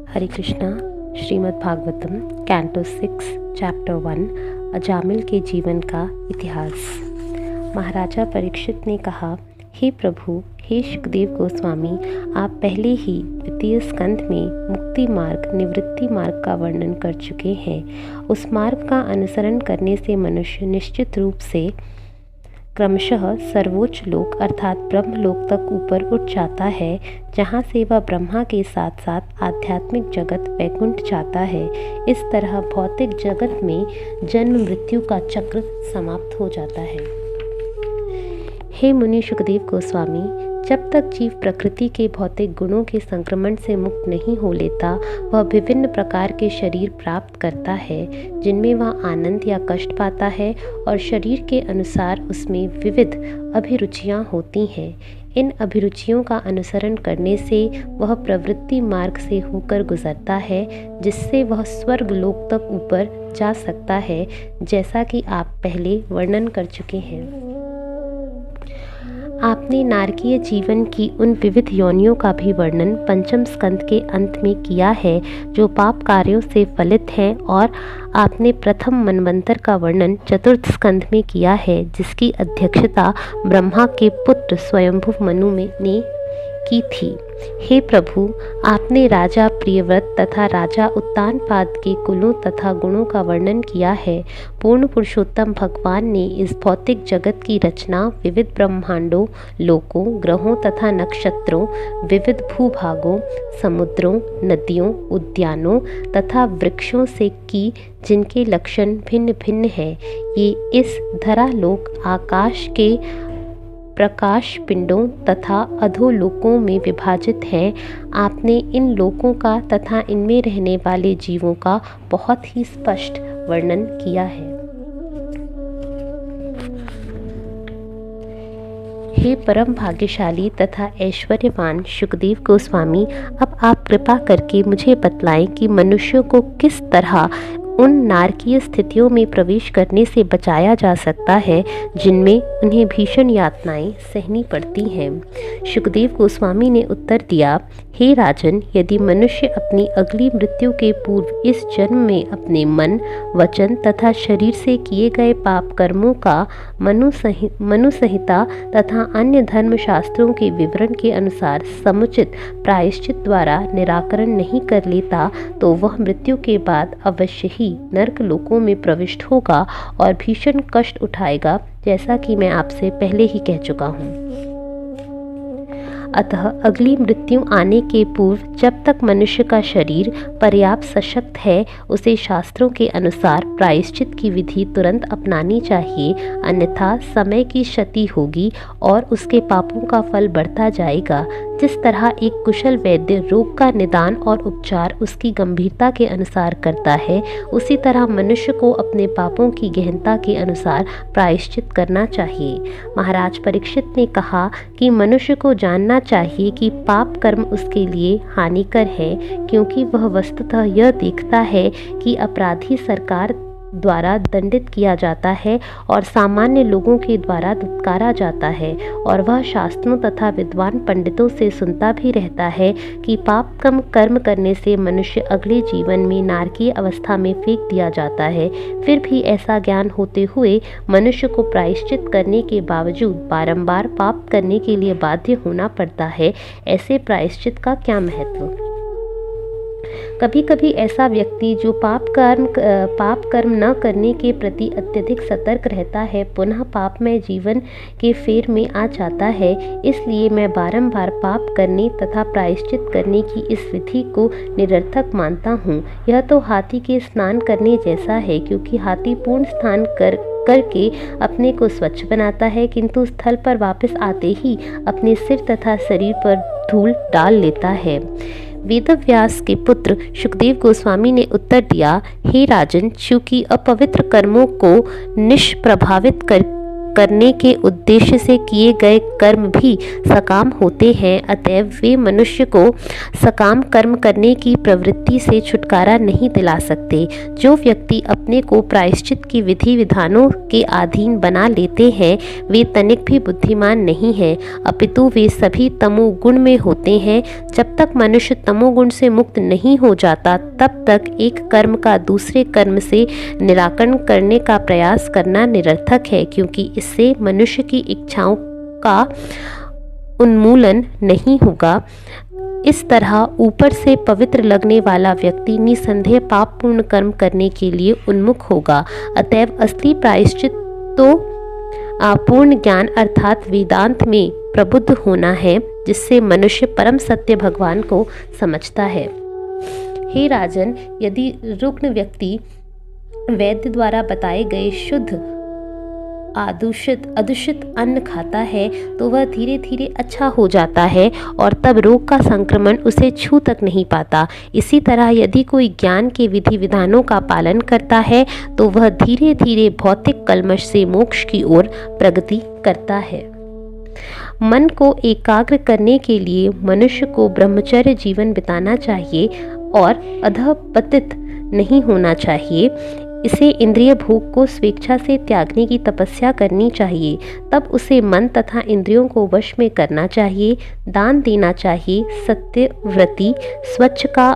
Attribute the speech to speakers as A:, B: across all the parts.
A: हरे Krishna. Shrimad Bhagavatam canto 6 chapter 1 Ajamil के जीवन का इतिहास। महाराजा परीक्षित ने कहा, हे प्रभु, हे सुखदेव गोस्वामी, आप पहले ही द्वितीय स्कंध में मुक्ति मार्ग निवृत्ति मार्ग का वर्णन कर चुके हैं। उस मार्ग का अनुसरण करने से मनुष्य निश्चित रूप से क्रमशः सर्वोच्च लोक अर्थात ब्रह्म लोक तक ऊपर उठ जाता है, जहाँ से वह ब्रह्मा के साथ साथ आध्यात्मिक जगत वैकुंठ जाता है। इस तरह भौतिक जगत में जन्म मृत्यु का चक्र समाप्त हो जाता है। हे मुनि सुखदेव गोस्वामी, जब तक जीव प्रकृति के भौतिक गुणों के संक्रमण से मुक्त नहीं हो लेता, वह विभिन्न प्रकार के शरीर प्राप्त करता है, जिनमें वह आनंद या कष्ट पाता है और शरीर के अनुसार उसमें विविध अभिरुचियां होती हैं। इन अभिरुचियों का अनुसरण करने से वह प्रवृत्ति मार्ग से होकर गुजरता है, जिससे वह स्वर्ग लोक तक ऊपर जा सकता है, जैसा कि आप पहले वर्णन कर चुके हैं। आपने नारकीय जीवन की उन विविध योनियों का भी वर्णन पंचम स्कंद के अंत में किया है, जो पाप कार्यों से फलित हैं, और आपने प्रथम मनवंतर का वर्णन चतुर्थ स्कंद में किया है, जिसकी अध्यक्षता ब्रह्मा के पुत्र स्वयंभु मनु ने की थी। हे प्रभु, आपने राजा प्रियव्रत तथा राजा उत्तानपाद के कुलों तथा गुणों का वर्णन किया है। पूर्ण पुरुषोत्तम भगवान ने इस भौतिक जगत की रचना विविध ब्रह्मांडों, लोकों, ग्रहों तथा नक्षत्रों, विविध भूभागों, समुद्रों, नदियों, उद्यानों तथा वृक्षों से की, जिनके लक्षण भिन्न भिन्न हैं। ये इस धरालोक, आकाश के प्रकाश पिंडों तथा अधोलोकों में विभाजित हैं। आपने इन लोकों का तथा इनमें रहने वाले जीवों का बहुत ही स्पष्ट वर्णन किया है। हे परम भाग्यशाली तथा ऐश्वर्यवान सुखदेव गोस्वामी, अब आप कृपा करके मुझे बतलाएं कि मनुष्यों को किस तरह उन नारकीय स्थितियों में प्रवेश करने से बचाया जा सकता है, जिनमें उन्हें भीषण यातनाएं सहनी पड़ती हैं। सुखदेव गोस्वामी ने उत्तर दिया, हे राजन, यदि मनुष्य अपनी अगली मृत्यु के पूर्व इस जन्म में अपने मन, वचन तथा शरीर से किए गए पाप कर्मों का मनु संहिता तथा अन्य धर्म शास्त्रों के विवरण के अनुसार समुचित प्रायश्चित द्वारा निराकरण नहीं कर लेता, तो वह मृत्यु के बाद अवश्य ही नरक लोकों में प्रविष्ट होगा और भीषण कष्ट उठाएगा, जैसा कि मैं आपसे पहले ही कह चुका हूँ। अतः अगली मृत्यु आने के पूर्व जब तक मनुष्य का शरीर पर्याप्त सशक्त है, उसे शास्त्रों के अनुसार प्रायश्चित की विधि तुरंत अपनानी चाहिए, अन्यथा समय की क्षति होगी और उसके पापों का फल बढ़ता जाएगा। जिस तरह एक कुशल वैद्य रोग का निदान और उपचार उसकी गंभीरता के अनुसार करता है, उसी तरह मनुष्य को अपने पापों की गहनता के अनुसार प्रायश्चित करना चाहिए। महाराज परीक्षित ने कहा कि मनुष्य को जानना चाहिए कि पाप कर्म उसके लिए हानिकर है, क्योंकि वह वस्तुतः यह देखता है कि अपराधी सरकार द्वारा दंडित किया जाता है और सामान्य लोगों के द्वारा धुतकारा जाता है, और वह शास्त्रों तथा विद्वान पंडितों से सुनता भी रहता है कि पाप कर्म करने से मनुष्य अगले जीवन में नारकीय अवस्था में फेंक दिया जाता है। फिर भी ऐसा ज्ञान होते हुए मनुष्य को प्रायश्चित करने के बावजूद बारंबार पाप करने के लिए बाध्य होना पड़ता है। ऐसे प्रायश्चित का क्या महत्व? कभी कभी ऐसा व्यक्ति जो पाप कर्म न करने के प्रति अत्यधिक सतर्क रहता है, पुनः पापमय जीवन के फेर में आ जाता है। इसलिए मैं बारंबार पाप करने तथा प्रायश्चित करने की इस विधि को निरर्थक मानता हूँ। यह तो हाथी के स्नान करने जैसा है, क्योंकि हाथी पूर्ण स्नान करके अपने को स्वच्छ बनाता है, किंतु स्थल पर वापस आते ही अपने सिर तथा शरीर पर धूल डाल लेता है। वेदव्यास के पुत्र सुखदेव गोस्वामी ने उत्तर दिया, हे राजन, चूंकि अपवित्र कर्मों को निष्प्रभावित करने के उद्देश्य से किए गए कर्म भी सकाम होते हैं। अतएव वे मनुष्य को सकाम कर्म करने की प्रवृत्ति से छुटकारा नहीं दिला सकते। जो व्यक्ति अपने को प्रायश्चित की विधि विधानों के अधीन बना लेते हैं वे तनिक भी बुद्धिमान नहीं हैं, अपितु वे सभी तमोगुण में होते हैं। जब तक मनुष्य तमोगुण से मुक्त नहीं हो जाता तब तक एक कर्म का दूसरे कर्म से निराकरण करने का प्रयास करना निरर्थक है, क्योंकि इससे मनुष्य की इच्छाओं का उन्मूलन नहीं होगा। इस तरह ऊपर से पवित्र लगने वाला व्यक्ति निसंदेह पाप पूर्ण कर्म करने के लिए उन्मुख होगा। अतएव असली प्रायश्चित तो पूर्ण ज्ञान अर्थात वेदांत में प्रबुद्ध होना है, जिससे मनुष्य परम सत्य भगवान को समझता है। हे राजन, यदि रुग्ण व्यक्ति वैद्य द्वारा बताए गए शुद्ध अदूषित अन्न खाता है तो वह धीरे धीरे अच्छा हो जाता है और तब रोग का संक्रमण उसे छू तक नहीं पाता। इसी तरह यदि कोई ज्ञान के विधि विधानों का पालन करता है तो वह धीरे धीरे भौतिक कल्मश से मोक्ष की ओर प्रगति करता है। मन को एकाग्र करने के लिए मनुष्य को ब्रह्मचर्य जीवन बिताना चाहिए और अधःपतित नहीं होना चाहिए। इसे इंद्रिय भोग को स्वेच्छा से त्यागने की तपस्या करनी चाहिए। तब उसे मन तथा इंद्रियों को वश में करना चाहिए, दान देना चाहिए, सत्यव्रती, स्वच्छ तथा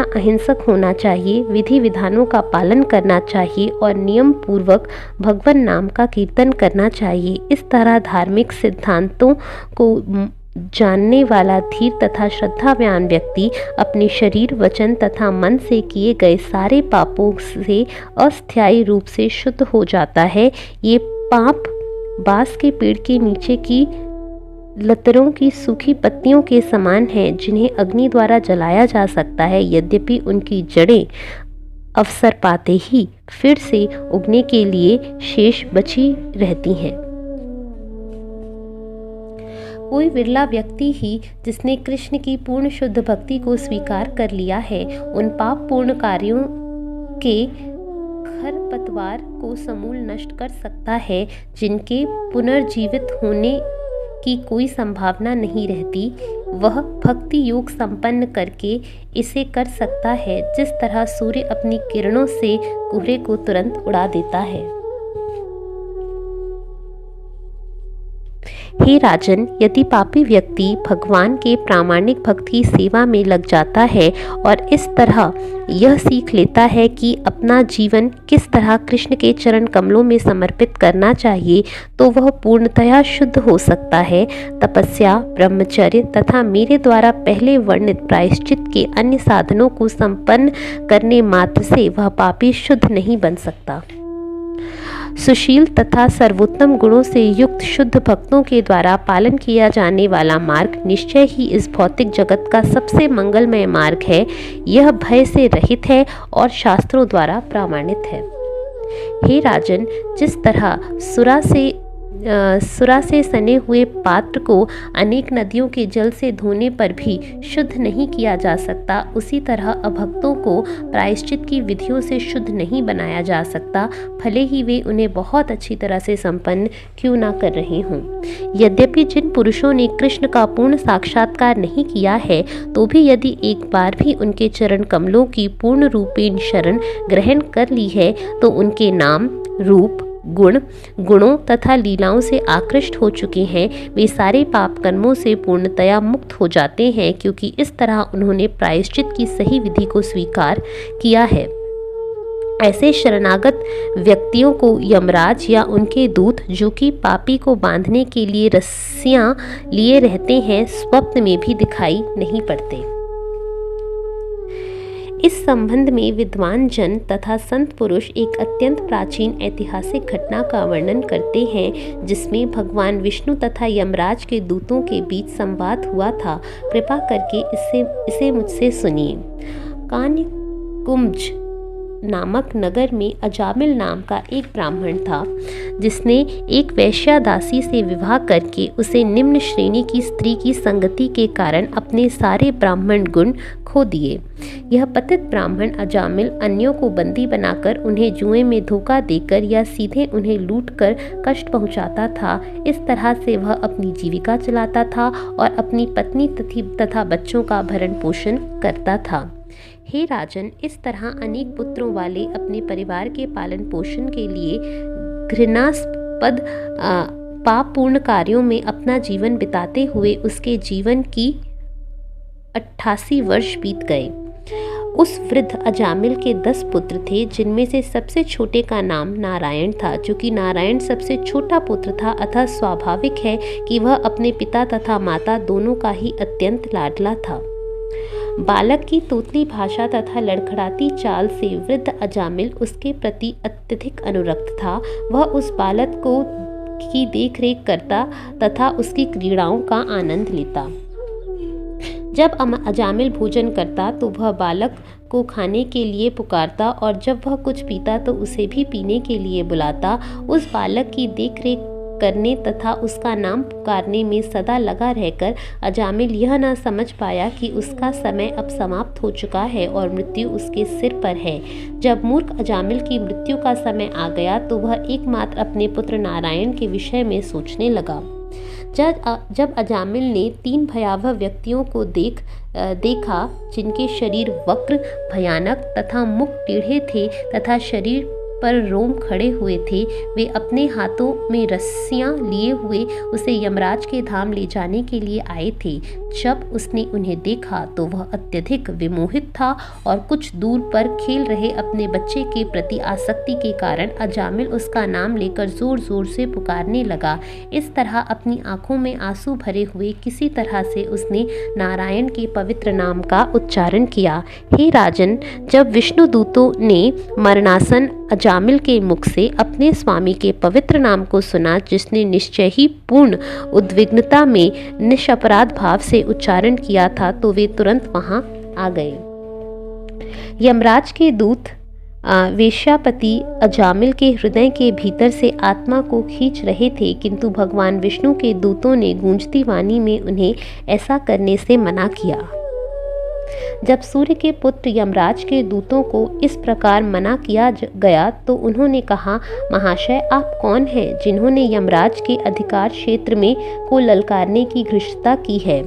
A: अहिंसक होना चाहिए, विधि विधानों का पालन करना चाहिए और नियम पूर्वक भगवान नाम का कीर्तन करना चाहिए। इस तरह धार्मिक सिद्धांतों को जानने वाला धीर तथा श्रद्धावान व्यक्ति अपने शरीर, वचन तथा मन से किए गए सारे पापों से अस्थायी रूप से शुद्ध हो जाता है। ये पाप बांस के पेड़ के नीचे की लतरों की सूखी पत्तियों के समान हैं, जिन्हें अग्नि द्वारा जलाया जा सकता है, यद्यपि उनकी जड़ें अवसर पाते ही फिर से उगने के लिए शेष बची रहती हैं। कोई विरला व्यक्ति ही जिसने कृष्ण की पूर्ण शुद्ध भक्ति को स्वीकार कर लिया है, उन पाप पूर्ण कार्यों के खरपतवार को समूल नष्ट कर सकता है, जिनके पुनर्जीवित होने की कोई संभावना नहीं रहती। वह भक्ति योग संपन्न करके इसे कर सकता है, जिस तरह सूर्य अपनी किरणों से कोहरे को तुरंत उड़ा देता है। हे राजन, यदि पापी व्यक्ति भगवान के प्रामाणिक भक्त की सेवा में लग जाता है और इस तरह यह सीख लेता है कि अपना जीवन किस तरह कृष्ण के चरण कमलों में समर्पित करना चाहिए, तो वह पूर्णतया शुद्ध हो सकता है। तपस्या, ब्रह्मचर्य तथा मेरे द्वारा पहले वर्णित प्रायश्चित के अन्य साधनों को संपन्न करने मात्र से वह पापी शुद्ध नहीं बन सकता। सुशील तथा सर्वोत्तम गुणों से युक्त शुद्ध भक्तों के द्वारा पालन किया जाने वाला मार्ग निश्चय ही इस भौतिक जगत का सबसे मंगलमय मार्ग है। यह भय से रहित है और शास्त्रों द्वारा प्रमाणित है। हे राजन, जिस तरह सुरा से सने हुए पात्र को अनेक नदियों के जल से धोने पर भी शुद्ध नहीं किया जा सकता, उसी तरह अभक्तों को प्रायश्चित की विधियों से शुद्ध नहीं बनाया जा सकता, भले ही वे उन्हें बहुत अच्छी तरह से संपन्न क्यों ना कर रहे हों। यद्यपि जिन पुरुषों ने कृष्ण का पूर्ण साक्षात्कार नहीं किया है, तो भी यदि एक बार भी उनके चरण कमलों की पूर्ण रूपेण शरण ग्रहण कर ली है, तो उनके नाम, रूप, गुणों तथा लीलाओं से आकृष्ट हो चुके हैं। वे सारे पाप कर्मों से पूर्णतया मुक्त हो जाते हैं, क्योंकि इस तरह उन्होंने प्रायश्चित की सही विधि को स्वीकार किया है। ऐसे शरणागत व्यक्तियों को यमराज या उनके दूत, जो कि पापी को बांधने के लिए रस्सियां लिए रहते हैं, स्वप्न में भी दिखाई नहीं पड़ते। इस संबंध में विद्वान जन तथा संत पुरुष एक अत्यंत प्राचीन ऐतिहासिक घटना का वर्णन करते हैं, जिसमें भगवान विष्णु तथा यमराज के दूतों के बीच संवाद हुआ था। कृपा करके इसे मुझसे सुनिए। कान्य कुंज नामक नगर में अजामिल नाम का एक ब्राह्मण था, जिसने एक वेश्या दासी से विवाह करके उसे निम्न श्रेणी की स्त्री की संगति के कारण अपने सारे ब्राह्मण गुण खो दिए। यह पतित ब्राह्मण अजामिल अन्यों को बंदी बनाकर उन्हें जुए में धोखा देकर या सीधे उन्हें लूटकर कष्ट पहुंचाता था। इस तरह से वह अपनी जीविका चलाता था और अपनी पत्नी तथा बच्चों का भरण पोषण करता था। हे राजन, इस तरह अनेक पुत्रों वाले अपने परिवार के पालन पोषण के लिए घृणास्पद पापपूर्ण कार्यों में अपना जीवन बिताते हुए उसके जीवन की 88 वर्ष बीत गए। उस वृद्ध अजामिल के 10 पुत्र थे, जिनमें से सबसे छोटे का नाम नारायण था। चूंकि नारायण सबसे छोटा पुत्र था, अतः स्वाभाविक है कि वह अपने पिता तथा माता दोनों का ही अत्यंत लाडला था। बालक की तोतली भाषा तथा लड़खड़ाती चाल से वृद्ध अजामिल उसके प्रति अत्यधिक अनुरक्त था। वह उस बालक की देखरेख करता तथा उसकी क्रीड़ाओं का आनंद लेता। जब अजामिल भोजन करता तो वह बालक को खाने के लिए पुकारता और जब वह कुछ पीता तो उसे भी पीने के लिए बुलाता। उस बालक की देखरेख करने तथा उसका नाम पुकारने में सदा लगा रहकर अजामिल यह न समझ पाया कि उसका समय अब समाप्त हो चुका है और मृत्यु उसके सिर पर है। जब मूर्ख अजामिल की मृत्यु का समय आ गया तो वह एकमात्र अपने पुत्र नारायण के विषय में सोचने लगा। जब अजामिल ने 3 भयावह व्यक्तियों को देखा, जिनके शरीर वक्र, भयानक तथा मुख टेढ़े थे तथा शरीर पर रोम खड़े हुए थे, वे अपने हाथों में रस्सियां लिए हुए उसे यमराज के धाम ले जाने के लिए आए थे। जब उसने उन्हें देखा तो वह अत्यधिक विमोहित था और कुछ दूर पर खेल रहे अपने बच्चे के प्रति आसक्ति के कारण अजामिल उसका नाम लेकर जोर जोर से पुकारने लगा। इस तरह अपनी आंखों में आंसू भरे हुए किसी तरह से उसने नारायण के पवित्र नाम का उच्चारण किया। हे राजन, जब विष्णु दूतों ने मरणासन अजामिल के मुख से अपने स्वामी के पवित्र नाम को सुना, जिसने निश्चय ही पूर्ण उद्विग्नता में निष्अपराध भाव से उच्चारण किया था, तो वे तुरंत वहां आ गए। यमराज के दूत वेश्यापति अजामिल के हृदय के भीतर से आत्मा को खींच रहे थे, किंतु भगवान विष्णु के दूतों ने गूंजती वाणी में उन्हें ऐसा करने से मना किया। जब सूर्य के पुत्र यमराज के दूतों को इस प्रकार मना किया गया तो उन्होंने कहा, महाशय, आप कौन हैं जिन्होंने यमराज के अधिकार क्षेत्र में को ललकारने की घृष्टता की है?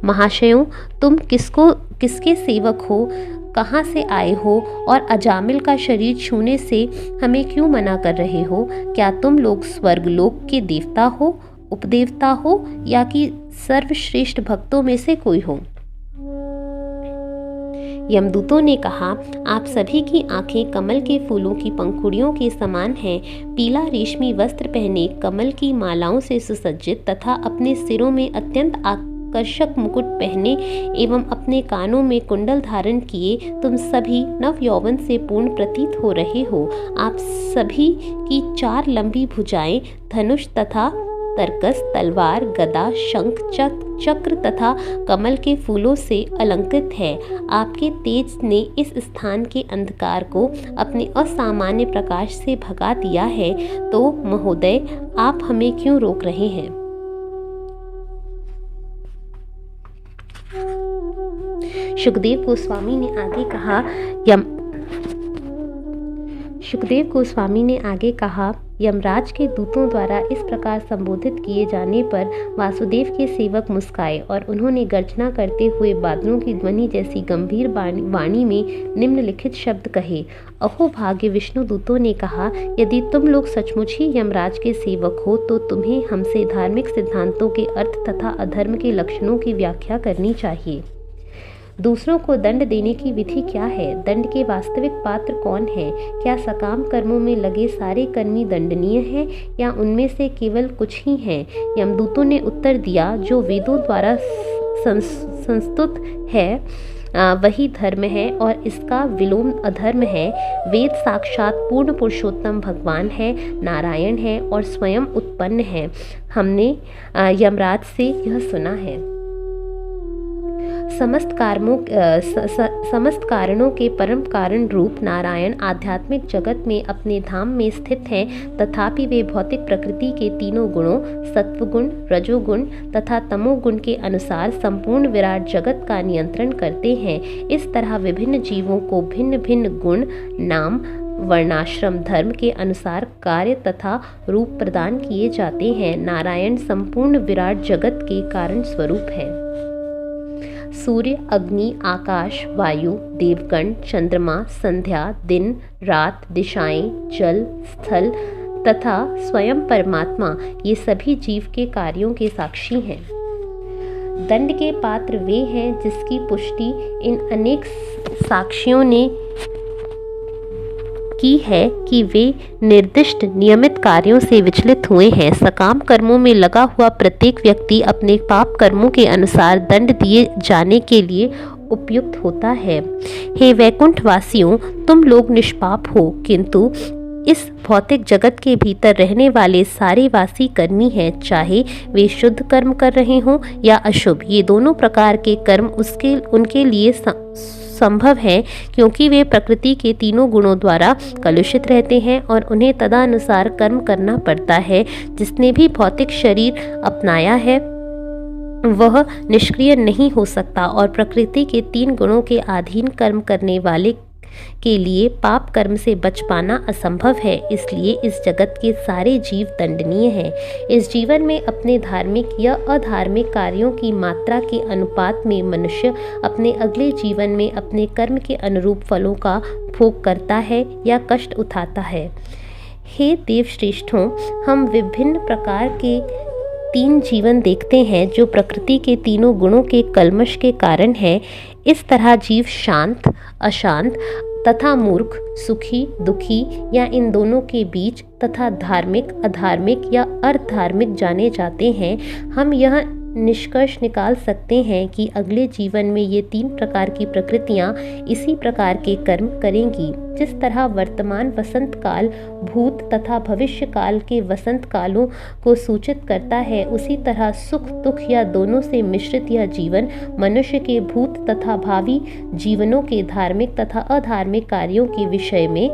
A: महाशयों, तुम किसके सेवक हो, कहाँ से आए हो और अजामिल का शरीर छूने से हमें क्यों मना कर रहे हो? क्या तुम लोग स्वर्गलोक के देवता हो, उपदेवता हो या कि सर्वश्रेष्ठ भक्तों में से कोई हो? यमदूतों ने कहा, आप सभी की आंखें कमल के फूलों की पंखुड़ियों के समान हैं। पीला रेशमी वस्त्र पहने, कमल की मालाओं से सुसज्जित तथा अपने सिरों में अत्यंत आकर्षक मुकुट पहने एवं अपने कानों में कुंडल धारण किए तुम सभी नव यौवन से पूर्ण प्रतीत हो रहे हो। आप सभी की 4 लंबी भुजाएं धनुष तथा तरकस, तलवार, गदा, शंख, चक्र तथा कमल के फूलों से अलंकृत है। आपके तेज ने इस स्थान के अंधकार को अपने असामान्य प्रकाश से भगा दिया है, तो महोदय, आप हमें क्यों रोक रहे हैं? सुखदेव गोस्वामी ने आगे कहा, यमराज के दूतों द्वारा इस प्रकार संबोधित किए जाने पर वासुदेव के सेवक मुस्काए और उन्होंने गर्जना करते हुए बादलों की ध्वनि जैसी गंभीर वाणी में निम्नलिखित शब्द कहे। अहो भाग्य, विष्णु दूतों ने कहा, यदि तुम लोग सचमुच ही यमराज के सेवक हो तो तुम्हें हमसे धार्मिक सिद्धांतों के अर्थ तथा अधर्म के लक्षणों की व्याख्या करनी चाहिए। दूसरों को दंड देने की विधि क्या है? दंड के वास्तविक पात्र कौन है? क्या सकाम कर्मों में लगे सारे कर्मी दंडनीय हैं या उनमें से केवल कुछ ही हैं? यमदूतों ने उत्तर दिया, जो वेदों द्वारा संस्तुत है वही धर्म है और इसका विलोम अधर्म है। वेद साक्षात पूर्ण पुरुषोत्तम भगवान है, नारायण है और स्वयं उत्पन्न है। हमने यमराज से यह सुना है। समस्त कारणों के परम कारण रूप नारायण आध्यात्मिक जगत में अपने धाम में स्थित हैं, तथापि वे भौतिक प्रकृति के तीनों गुणों सत्वगुण, रजोगुण तथा तमोगुण के अनुसार संपूर्ण विराट जगत का नियंत्रण करते हैं। इस तरह विभिन्न जीवों को भिन्न भिन्न गुण, नाम, वर्णाश्रम धर्म के अनुसार कार्य तथा रूप प्रदान किए जाते हैं। नारायण संपूर्ण विराट जगत के कारण स्वरूप हैं। सूर्य, अग्नि, आकाश, वायु, देवगण, चंद्रमा, संध्या, दिन, रात, दिशाएं, जल, स्थल तथा स्वयं परमात्मा ये सभी जीव के कार्यों के साक्षी हैं। दंड के पात्र वे हैं जिसकी पुष्टि इन अनेक साक्षियों ने की है कि वे निर्दिष्ट नियमित कार्यों से विचलित हुए हैं। सकाम कर्मों में लगा हुआ प्रत्येक व्यक्ति अपने पाप कर्मों के अनुसार दंड दिए जाने के लिए उपयुक्त होता है। हे वैकुंठ वासियों, तुम लोग निष्पाप हो, किंतु इस भौतिक जगत के भीतर रहने वाले सारे वासी कर्मी हैं, चाहे वे शुद्ध कर्म कर रहे हों या अशुभ। ये दोनों प्रकार के कर्म उनके लिए संभव है, क्योंकि वे प्रकृति के तीनों गुणों द्वारा कलुषित रहते हैं और उन्हें तदनुसार कर्म करना पड़ता है। जिसने भी भौतिक शरीर अपनाया है वह निष्क्रिय नहीं हो सकता और प्रकृति के तीन गुणों के अधीन कर्म करने वाले के लिए पाप कर्म से बच पाना असंभव है। इसलिए इस जगत के सारे जीव दंडनीय हैं। इस जीवन में अपने धार्मिक या अधार्मिक कार्यों की मात्रा के अनुपात में मनुष्य अपने अगले जीवन में अपने कर्म के अनुरूप फलों का भोग करता है या कष्ट उठाता है। हे देवश्रेष्ठों, हम विभिन्न प्रकार के तीन जीवन देखते हैं जो प्रकृति के तीनों गुणों के कल्मश के कारण है। इस तरह जीव शांत, अशांत तथा मूर्ख, सुखी, दुखी या इन दोनों के बीच तथा धार्मिक, अधार्मिक या अर्धधार्मिक जाने जाते हैं। हम यह निष्कर्ष निकाल सकते हैं कि अगले जीवन में ये तीन प्रकार की प्रकृतियां इसी प्रकार के कर्म करेंगी। जिस तरह वर्तमान वसंत काल भूत तथा भविष्य काल के वसंत कालों को सूचित करता है, उसी तरह सुख दुख या दोनों से मिश्रित यह जीवन मनुष्य के भूत तथा भावी जीवनों के धार्मिक तथा अधार्मिक कार्यों के विषय में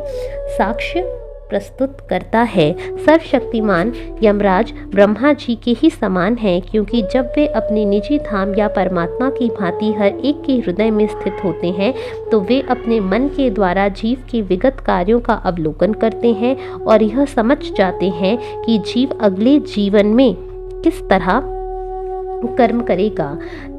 A: साक्ष्य प्रस्तुत करता है। सर्वशक्तिमान यमराज ब्रह्मा जी के ही समान हैं, क्योंकि जब वे अपने निजी धाम या परमात्मा की भांति हर एक के हृदय में स्थित होते हैं तो वे अपने मन के द्वारा जीव के विगत कार्यों का अवलोकन करते हैं और यह समझ जाते हैं कि जीव अगले जीवन में किस तरह कर्म करेगा।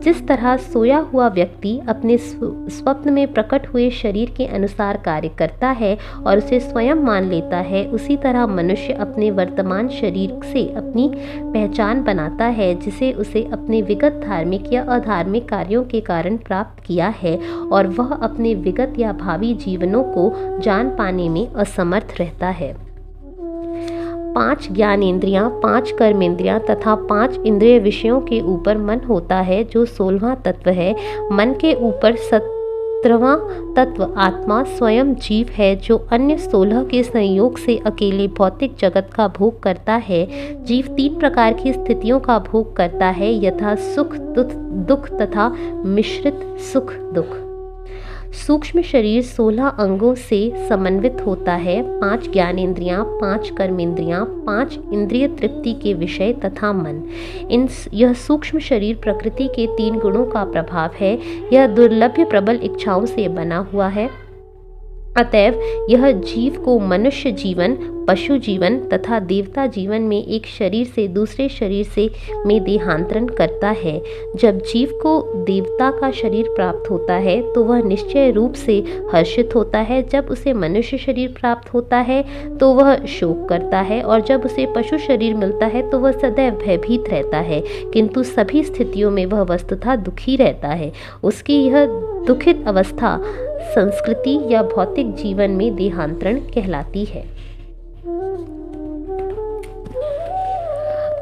A: जिस तरह सोया हुआ व्यक्ति अपने स्वप्न में प्रकट हुए शरीर के अनुसार कार्य करता है और उसे स्वयं मान लेता है, उसी तरह मनुष्य अपने वर्तमान शरीर से अपनी पहचान बनाता है, जिसे उसे अपने विगत धार्मिक या अधार्मिक कार्यों के कारण प्राप्त किया है, और वह अपने विगत या भावी जीवनों को जान पाने में असमर्थ रहता है। 5 ज्ञानेंद्रियां, 5 कर्मेंद्रियां तथा 5 इंद्रिय विषयों के ऊपर मन होता है, जो 16वां तत्व है। मन के ऊपर 17वां तत्व आत्मा स्वयं जीव है, जो अन्य 16 के संयोग से अकेले भौतिक जगत का भोग करता है। जीव 3 प्रकार की स्थितियों का भोग करता है, यथा सुख दुख तथा मिश्रित सुख दुख। सूक्ष्म शरीर 16 अंगों से समन्वित होता है। 5 ज्ञानेंद्रियां, 5 कर्मेंद्रियां, 5 इंद्रिय तृप्ति के विषय तथा मन। यह सूक्ष्म शरीर प्रकृति के 3 गुणों का प्रभाव है। यह दुर्लभ प्रबल इच्छाओं से बना हुआ है। अतएव यह जीव को मनुष्य जीवन, पशु जीवन तथा देवता जीवन में एक शरीर से दूसरे शरीर में देहांतरण करता है। जब जीव को देवता का शरीर प्राप्त होता है तो वह निश्चय रूप से हर्षित होता है। जब उसे मनुष्य शरीर प्राप्त होता है तो वह शोक करता है, और जब उसे पशु शरीर मिलता है तो वह सदैव भयभीत रहता है, किंतु सभी स्थितियों में वह वस्तुतः दुखी रहता है। उसकी यह दुखित अवस्था संस्कृति या भौतिक जीवन में देहांतरण कहलाती है।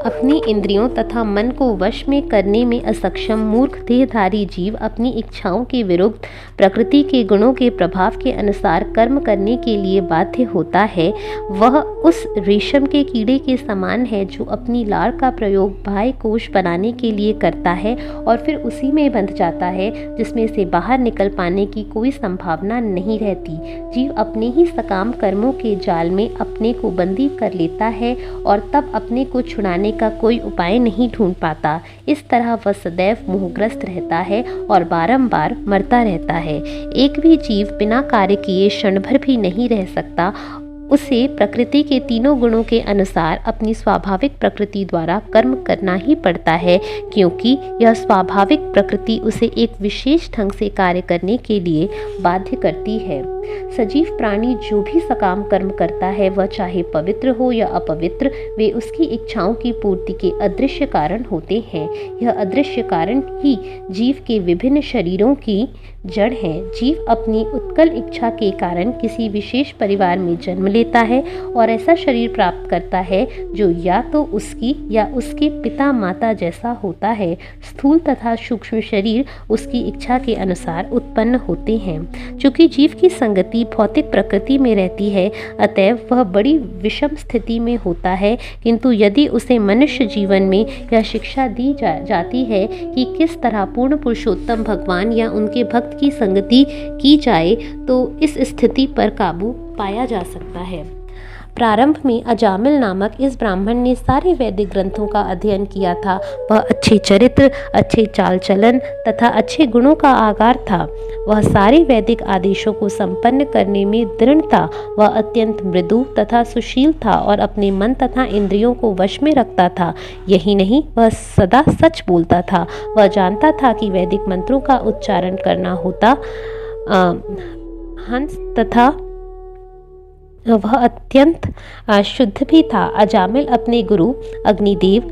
A: अपनी इंद्रियों तथा मन को वश में करने में असक्षम मूर्ख देहधारी जीव अपनी इच्छाओं के विरुद्ध प्रकृति के गुणों के प्रभाव के अनुसार कर्म करने के लिए बाध्य होता है। वह उस रेशम के कीड़े के समान है जो अपनी लार का प्रयोग बाह्य कोश बनाने के लिए करता है और फिर उसी में बंध जाता है, जिसमें से बाहर निकल पाने की कोई संभावना नहीं रहती। जीव अपने ही सकाम कर्मों के जाल में अपने को बंदी कर लेता है और तब अपने को छुड़ाने का कोई उपाय नहीं ढूंढ पाता। इस तरह वह सदैव मोहग्रस्त रहता है और बारंबार मरता रहता है। एक भी जीव बिना कार्य किए क्षण भर भी नहीं रह सकता। उसे प्रकृति के तीनों गुणों के अनुसार अपनी स्वाभाविक प्रकृति द्वारा कर्म करना ही पड़ता है, क्योंकि यह स्वाभाविक प्रकृति उसे एक विशेष ढंग से कार्य करने के लिए बाध्य करती है। सजीव प्राणी जो भी सकाम कर्म करता है, वह चाहे पवित्र हो या अपवित्र, वे उसकी इच्छाओं की पूर्ति के अदृश्य कारण होते हैं। यह अदृश्य कारण ही जीव के विभिन्न शरीरों की जड़ है। जीव अपनी उत्कल इच्छा के कारण किसी विशेष परिवार में जन्म लेता है और ऐसा शरीर प्राप्त करता है जो या तो उसकी या उसके पिता माता जैसा होता है। स्थूल तथा सूक्ष्म शरीर उसकी इच्छा के अनुसार उत्पन्न होते हैं। चूंकि जीव की संगति भौतिक प्रकृति में रहती है, अतएव वह बड़ी विषम स्थिति में होता है। किंतु यदि उसे मनुष्य जीवन में यह शिक्षा दी जाती है कि किस तरह पूर्ण पुरुषोत्तम भगवान या उनके भक्त की संगति की जाए, तो इस स्थिति पर काबू पाया जा सकता है। प्रारंभ में अजामिल नामक इस ब्राह्मण ने सारे वैदिक ग्रंथों का अध्ययन किया था। वह अच्छे चरित्र, अच्छे चाल चलन तथा अच्छे गुणों का आगार था। वह सारे वैदिक आदेशों को संपन्न करने में दृढ़ था। वह अत्यंत मृदु तथा सुशील था और अपने मन तथा इंद्रियों को वश में रखता था। यही नहीं, वह सदा सच बोलता था। वह जानता था कि वैदिक मंत्रों का उच्चारण करना होता हंस तथा वह अत्यंत शुद्ध भी था। अजामिल अपने गुरु, अग्निदेव,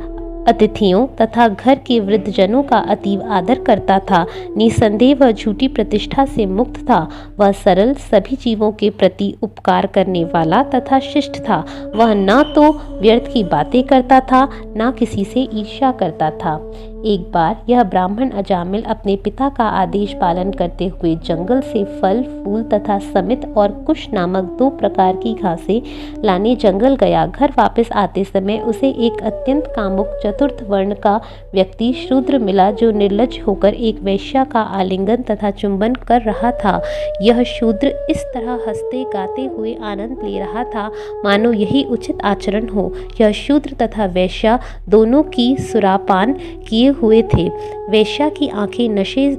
A: अतिथियों तथा घर के वृद्धजनों का अतीव आदर करता था। निसंदेह वह झूठी प्रतिष्ठा से मुक्त था। वह सरल, सभी जीवों के प्रति उपकार करने वाला तथा शिष्ट था। वह न तो व्यर्थ की बातें करता था, न किसी से ईर्ष्या करता था। एक बार यह ब्राह्मण अजामिल अपने पिता का आदेश पालन करते हुए जंगल से फल, फूल तथा समित और कुश नामक 2 प्रकार की घासें लाने जंगल गया। घर वापस आते समय उसे एक अत्यंत कामुक चतुर्थ वर्ण का व्यक्ति शूद्र मिला, जो निर्लज्ज होकर एक वैश्या का आलिंगन तथा चुंबन कर रहा था। यह शूद्र इस तरह हंसते गाते हुए आनंद ले रहा था मानो यही उचित आचरण हो। यह शूद्र तथा वैश्या दोनों की सुरापान किए हुए थे। वैश्या की आंखें नशे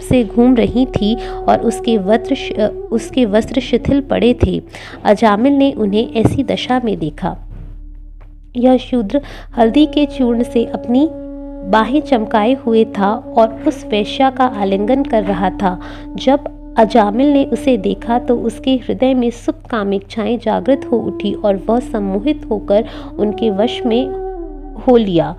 A: से घूम रही थी और उसके वस्त्र शिथिल पड़े थे। अजामिल ने उन्हें ऐसी दशा में देखा। यह शूद्र हल्दी के चूर्ण से अपनी बाहें चमकाए हुए था और उस वैश्या का आलिंगन कर रहा था। जब अजामिल ने उसे देखा तो उसके हृदय में सुप्त कामिच्छाएं जागृत हो उठी और वह सम्मोहित होकर उनके वश में हो लिया।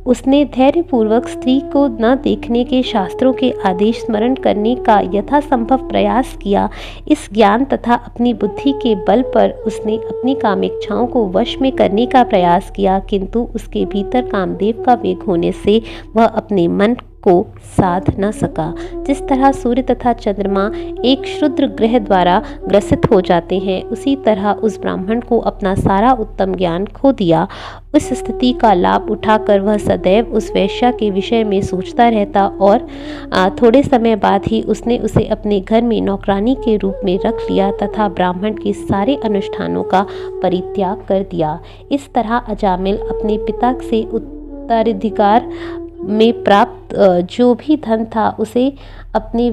A: उसने धैर्यपूर्वक स्त्री को न देखने के शास्त्रों के आदेश स्मरण करने का यथासंभव प्रयास किया। इस ज्ञान तथा अपनी बुद्धि के बल पर उसने अपनी कामेच्छाओं को वश में करने का प्रयास किया, किंतु उसके भीतर कामदेव का वेग होने से वह अपने मन को साध न सका। जिस तरह सूर्य तथा चंद्रमा एक क्षुद्र ग्रह द्वारा ग्रसित हो जाते हैं, उसी तरह उस ब्राह्मण को अपना सारा उत्तम ज्ञान खो दिया। उस स्थिति का लाभ उठाकर वह सदैव उस वैश्या के विषय में सोचता रहता और थोड़े समय बाद ही उसने उसे अपने घर में नौकरानी के रूप में रख लिया तथा ब्राह्मण के सारे अनुष्ठानों का परित्याग कर दिया। इस तरह अजामिल अपने पिता से उत्तराधिकार में प्राप्त जो भी धन था उसे अपने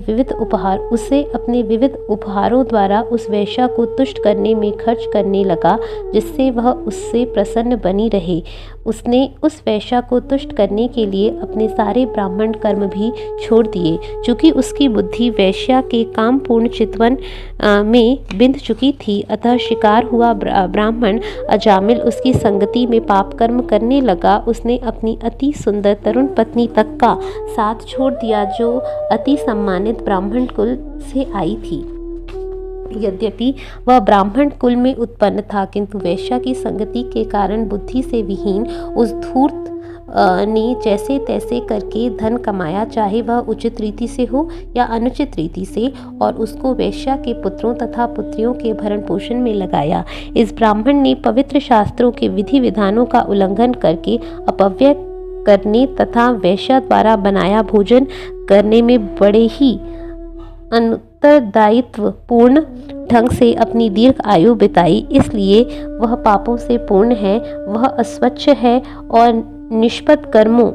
A: विविध उपहारों द्वारा उस वैश्या को तुष्ट करने में खर्च करने लगा, जिससे वह उससे प्रसन्न बनी रहे। उसने उस वैश्या को तुष्ट करने के लिए अपने सारे ब्राह्मण कर्म भी छोड़ दिए। चूँकि उसकी बुद्धि वैश्या के कामपूर्ण चितवन में बिंध चुकी थी, अतः शिकार हुआ ब्राह्मण अजामिल उसकी संगति में पाप कर्म करने लगा। उसने अपनी अति सुंदर तरुण पत्नी तक का साथ छोड़ दिया, जो अति सम्मानित ब्राह्मण कुल से आई थी। यद्यपि वह ब्राह्मण कुल में उत्पन्न था, किंतु वेश्या की संगति के कारण बुद्धि से विहीन उस धूर्त ने जैसे तैसे करके धन कमाया, चाहे वह उचित रीति से हो या अनुचित रीति से, और उसको वेश्या के पुत्रों तथा पुत्रियों के भरण पोषण में लगाया। इस ब्राह्मण ने पवित्र शास्त्रों के विधि विधानों का उल्लंघन करके अपव्यय करने तथा वेश्या द्वारा बनाया भोजन करने में बड़े ही उत्तरदायित्व पूर्ण ढंग से अपनी दीर्घ आयु बिताई। इसलिए वह पापों से पूर्ण है, वह अस्वच्छ है और निष्पद कर्मों